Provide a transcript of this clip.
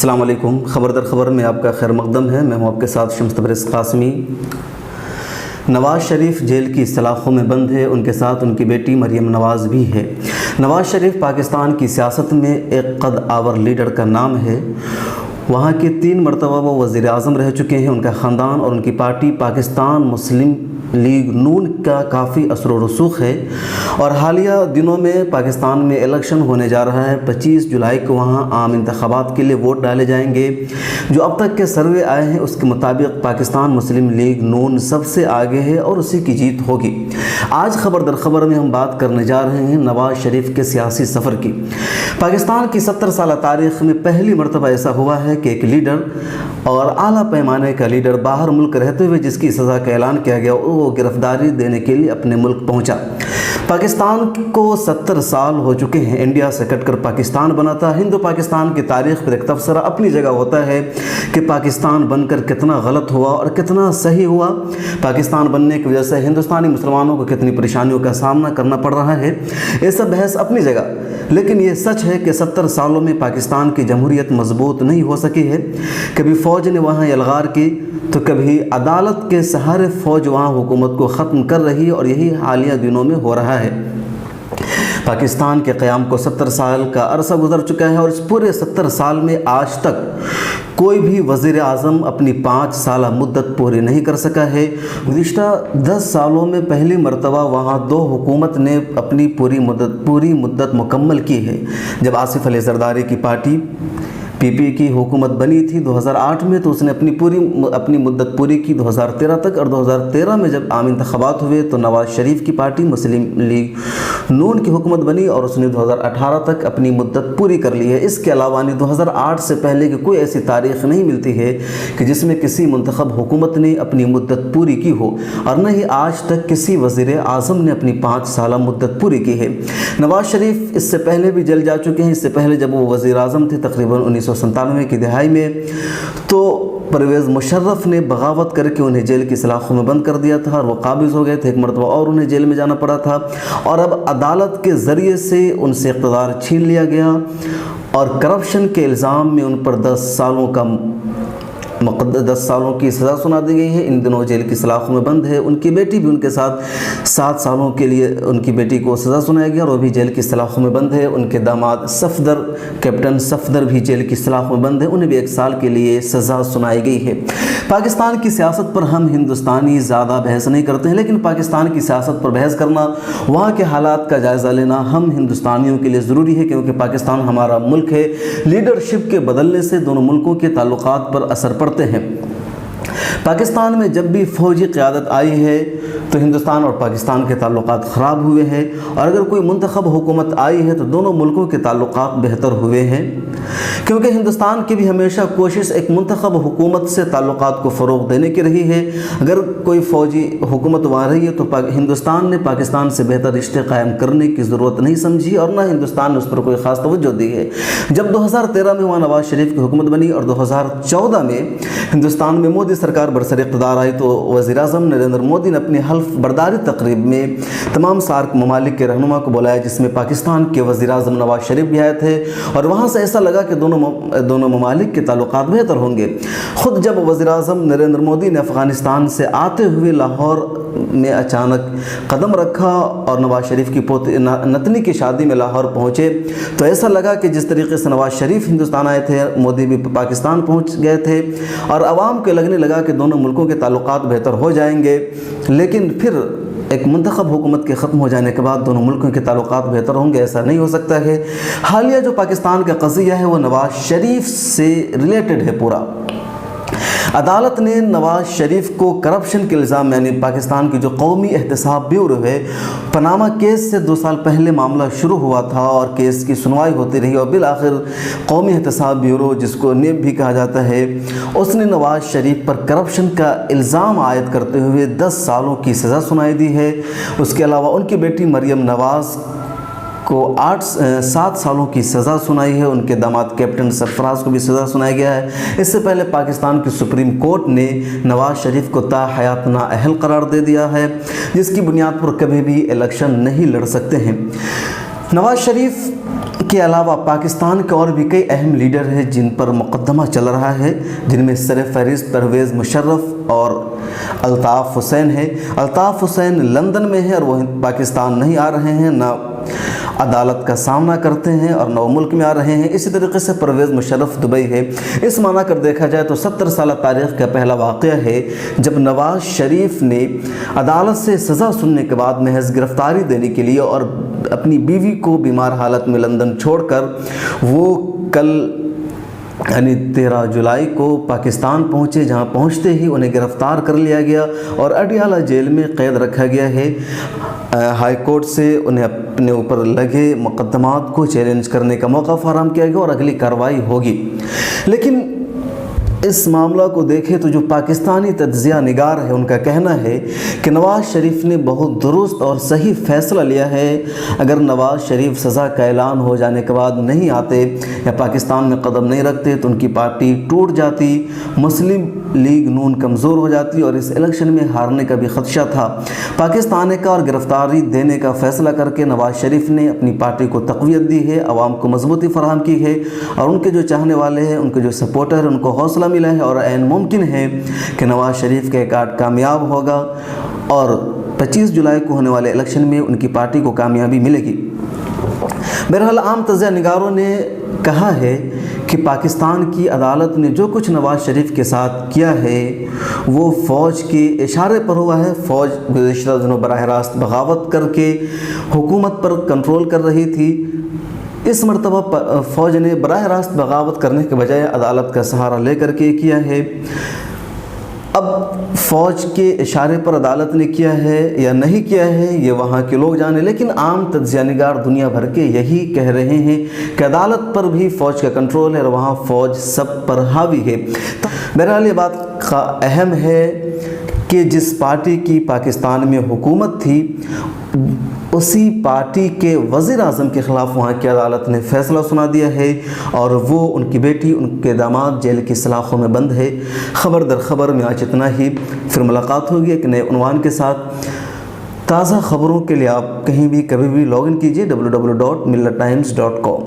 السلام علیکم۔ خبر در خبر میں آپ کا خیر مقدم ہے۔ میں ہوں آپ کے ساتھ شمس تبریز قاسمی۔ نواز شریف جیل کی سلاخوں میں بند ہے، ان کے ساتھ ان کی بیٹی مریم نواز بھی ہے۔ نواز شریف پاکستان کی سیاست میں ایک قد آور لیڈر کا نام ہے۔ وہاں کے 3 مرتبہ وہ وزیر اعظم رہ چکے ہیں۔ ان کا خاندان اور ان کی پارٹی پاکستان مسلم لیگ نون کا کافی اثر و رسوخ ہے، اور حالیہ دنوں میں پاکستان میں الیکشن ہونے جا رہا ہے۔ 25 جولائی کو وہاں عام انتخابات کے لیے ووٹ ڈالے جائیں گے۔ جو اب تک کے سروے آئے ہیں اس کے مطابق پاکستان مسلم لیگ نون سب سے آگے ہے اور اسی کی جیت ہوگی۔ آج خبر در خبر میں ہم بات کرنے جا رہے ہیں نواز شریف کے سیاسی سفر کی۔ پاکستان کی 70 سالہ تاریخ میں پہلی مرتبہ ایسا ہوا ہے کہ ایک لیڈر اور اعلیٰ پیمانے کا لیڈر باہر ملک رہتے ہوئے جس کی سزا کا اعلان کیا گیا وہ گرفتاری دینے کے لیے اپنے ملک پہنچا۔ پاکستان کو 70 سال ہو چکے ہیں۔ انڈیا سے کٹ کر پاکستان بنا تھا۔ ہند و پاکستان کی تاریخ پر ایک تبصرہ اپنی جگہ ہوتا ہے کہ پاکستان بن کر کتنا غلط ہوا اور کتنا صحیح ہوا۔ پاکستان بننے کی وجہ سے ہندوستانی مسلمانوں کو کتنی پریشانیوں کا سامنا کرنا پڑ رہا ہے، یہ سب بحث اپنی جگہ، لیکن یہ سچ ہے کہ 70 سالوں میں پاکستان کی جمہوریت مضبوط نہیں ہو سکی ہے۔ کبھی فوج نے وہاں یلغار کی تو کبھی عدالت کے سہارے فوج وہاں حکومت کو ختم کر رہی، اور یہی حالیہ دنوں میں ہو رہا ہے۔ پاکستان کے قیام کو 70 سال کا عرصہ گزر چکا ہے، اور اس پورے 70 سال میں آج تک کوئی بھی وزیر اعظم اپنی 5 سالہ مدت پوری نہیں کر سکا ہے۔ گزشتہ 10 سالوں میں پہلی مرتبہ وہاں 2 حکومت نے اپنی پوری مدت مکمل کی ہے۔ جب آصف علی زرداری کی پارٹی پی پی کی حکومت بنی تھی 2008 میں تو اس نے اپنی مدت پوری کی 2013 تک، اور 2013 میں جب عام انتخابات ہوئے تو نواز شریف کی پارٹی مسلم لیگ نون کی حکومت بنی اور اس نے 2018 تک اپنی مدت پوری کر لی ہے۔ اس کے علاوہ 2008 سے پہلے کی کوئی ایسی تاریخ نہیں ملتی ہے کہ جس میں کسی منتخب حکومت نے اپنی مدت پوری کی ہو، اور نہ ہی آج تک کسی وزیر اعظم نے اپنی 5 سالہ مدت پوری کی ہے۔ نواز شریف اس سے پہلے بھی جیل جا چکے ہیں۔ اس سے پہلے جب وہ وزیر اعظم تھے تقریباً 1997 کی دہائی میں، تو پرویز مشرف نے بغاوت کر کے انہیں جیل کی سلاخوں میں بند کر دیا تھا، اور وہ قابض ہو گئے تھے۔ ایک مرتبہ اور انہیں جیل میں جانا پڑا تھا، اور اب عدالت کے ذریعے سے ان سے اقتدار چھین لیا گیا، اور کرپشن کے الزام میں ان پر 10 سالوں کی سزا سنا دی گئی ہے۔ ان دنوں جیل کی سلاخوں میں بند ہے۔ ان کی بیٹی بھی ان کے ساتھ 7 سالوں کے لیے ان کی بیٹی کو سزا سنایا گیا، اور وہ بھی جیل کی سلاخوں میں بند ہے۔ ان کے داماد کیپٹن صفدر بھی جیل کی سلاخوں میں بند ہے، انہیں بھی 1 سال کے لیے سزا سنائی گئی ہے۔ پاکستان کی سیاست پر ہم ہندوستانی زیادہ بحث نہیں کرتے ہیں، لیکن پاکستان کی سیاست پر بحث کرنا، وہاں کے حالات کا جائزہ لینا ہم ہندوستانیوں کے لیے ضروری ہے، کیونکہ پاکستان ہمارا ملک ہے۔ لیڈرشپ کے بدلنے سے دونوں ملکوں کے تعلقات پر اثر پڑتے ہیں۔ پاکستان میں جب بھی فوجی قیادت آئی ہے تو ہندوستان اور پاکستان کے تعلقات خراب ہوئے ہیں، اور اگر کوئی منتخب حکومت آئی ہے تو دونوں ملکوں کے تعلقات بہتر ہوئے ہیں، کیونکہ ہندوستان کی بھی ہمیشہ کوشش ایک منتخب حکومت سے تعلقات کو فروغ دینے کی رہی ہے۔ اگر کوئی فوجی حکومت وہاں رہی ہے تو ہندوستان نے پاکستان سے بہتر رشتے قائم کرنے کی ضرورت نہیں سمجھی، اور نہ ہندوستان نے اس پر کوئی خاص توجہ دی ہے۔ جب 2013 میں وہاں نواز شریف کی حکومت بنی اور 2014 میں ہندوستان میں مودی سرکار برسر اقتدار آئی تو وزیر اعظم نریندر مودی نے اپنی حلف برداری تقریب میں تمام سارک ممالک کے رہنما کو بلایا، جس میں پاکستان کے وزیر اعظم نواز شریف بھی آئے تھے، اور وہاں سے ایسا لگا کہ دونوں ممالک کے تعلقات بہتر ہوں گے۔ خود جب وزیر اعظم نریندر مودی نے افغانستان سے آتے ہوئے لاہور میں اچانک قدم رکھا اور نواز شریف کی پوتی نتنی کی شادی میں لاہور پہنچے، تو ایسا لگا کہ جس طریقے سے نواز شریف ہندوستان آئے تھے مودی بھی پاکستان پہنچ گئے تھے، اور عوام کو لگنے لگا کہ دونوں ملکوں کے تعلقات بہتر ہو جائیں گے۔ لیکن پھر ایک منتخب حکومت کے ختم ہو جانے کے بعد دونوں ملکوں کے تعلقات بہتر ہوں گے، ایسا نہیں ہو سکتا ہے۔ حالیہ جو پاکستان کا قضیہ ہے وہ نواز شریف سے ریلیٹڈ ہے پورا۔ عدالت نے نواز شریف کو کرپشن کے الزام، یعنی پاکستان کی جو قومی احتساب بیورو ہے، پاناما کیس سے 2 سال پہلے معاملہ شروع ہوا تھا اور کیس کی سنوائی ہوتی رہی، اور بالآخر قومی احتساب بیورو جس کو نیب بھی کہا جاتا ہے، اس نے نواز شریف پر کرپشن کا الزام عائد کرتے ہوئے 10 سالوں کی سزا سنائی دی ہے۔ اس کے علاوہ ان کی بیٹی مریم نواز کو 7 سالوں کی سزا سنائی ہے۔ ان کے داماد کیپٹن سرفراز کو بھی سزا سنایا گیا ہے۔ اس سے پہلے پاکستان کی سپریم کورٹ نے نواز شریف کو تا حیات نااہل قرار دے دیا ہے، جس کی بنیاد پر کبھی بھی الیکشن نہیں لڑ سکتے ہیں۔ نواز شریف کے علاوہ پاکستان کے اور بھی کئی اہم لیڈر ہیں جن پر مقدمہ چل رہا ہے، جن میں سر فہرست پرویز مشرف اور الطاف حسین ہے۔ الطاف حسین لندن میں ہے اور وہ پاکستان نہیں آ رہے ہیں، نہ عدالت کا سامنا کرتے ہیں اور نو ملک میں آ رہے ہیں۔ اسی طریقے سے پرویز مشرف دبئی ہے۔ اس معنی کر دیکھا جائے تو 70 سالہ تاریخ کا پہلا واقعہ ہے جب نواز شریف نے عدالت سے سزا سننے کے بعد محض گرفتاری دینے کے لیے اور اپنی بیوی کو بیمار حالت میں لندن چھوڑ کر وہ کل یعنی 13 جولائی کو پاکستان پہنچے، جہاں پہنچتے ہی انہیں گرفتار کر لیا گیا اور اڈیالہ جیل میں قید رکھا گیا ہے۔ ہائی کورٹ سے انہیں اپنے اوپر لگے مقدمات کو چیلنج کرنے کا موقع فراہم کیا گیا اور اگلی کارروائی ہوگی۔ لیکن اس معاملہ کو دیکھیں تو جو پاکستانی تجزیہ نگار ہے ان کا کہنا ہے کہ نواز شریف نے بہت درست اور صحیح فیصلہ لیا ہے۔ اگر نواز شریف سزا کا اعلان ہو جانے کے بعد نہیں آتے یا پاکستان میں قدم نہیں رکھتے تو ان کی پارٹی ٹوٹ جاتی، مسلم لیگ نون کمزور ہو جاتی اور اس الیکشن میں ہارنے کا بھی خدشہ تھا۔ پاکستان کا اور گرفتاری دینے کا فیصلہ کر کے نواز شریف نے اپنی پارٹی کو تقویت دی ہے، عوام کو مضبوطی فراہم کی ہے اور ان کے جو چاہنے والے ہیں، ان کے جو سپورٹر ہیں، ان کو حوصلہ ملا ہے اور عین ممکن ہے کہ نواز شریف کا کارڈ کامیاب ہوگا اور 25 جولائی کو ہونے والے الیکشن میں ان کی پارٹی کو کامیابی ملے گی۔ بہرحال عام تجزیہ نگاروں نے کہا ہے کہ پاکستان کی عدالت نے جو کچھ نواز شریف کے ساتھ کیا ہے وہ فوج کے اشارے پر ہوا ہے۔ فوج گزشتہ دنوں براہ راست بغاوت کر کے حکومت پر کنٹرول کر رہی تھی۔ اس مرتبہ فوج نے براہ راست بغاوت کرنے کے بجائے عدالت کا سہارا لے کر کے کیا ہے۔ اب فوج کے اشارے پر عدالت نے کیا ہے یا نہیں کیا ہے یہ وہاں کے لوگ جانے، لیکن عام تجزیہ نگار دنیا بھر کے یہی کہہ رہے ہیں کہ عدالت پر بھی فوج کا کنٹرول ہے اور وہاں فوج سب پر حاوی ہے۔ بہرحال یہ بات اہم ہے کہ جس پارٹی کی پاکستان میں حکومت تھی اسی پارٹی کے وزیر اعظم کے خلاف وہاں کی عدالت نے فیصلہ سنا دیا ہے اور وہ ان کی بیٹی، ان کے داماد جیل کی سلاخوں میں بند ہے۔ خبر در خبر میں آج اتنا ہی، پھر ملاقات ہوگی ایک نئے عنوان کے ساتھ۔ تازہ خبروں کے لیے آپ کہیں بھی کبھی بھی لاگ ان کیجئے www.millettimes.com۔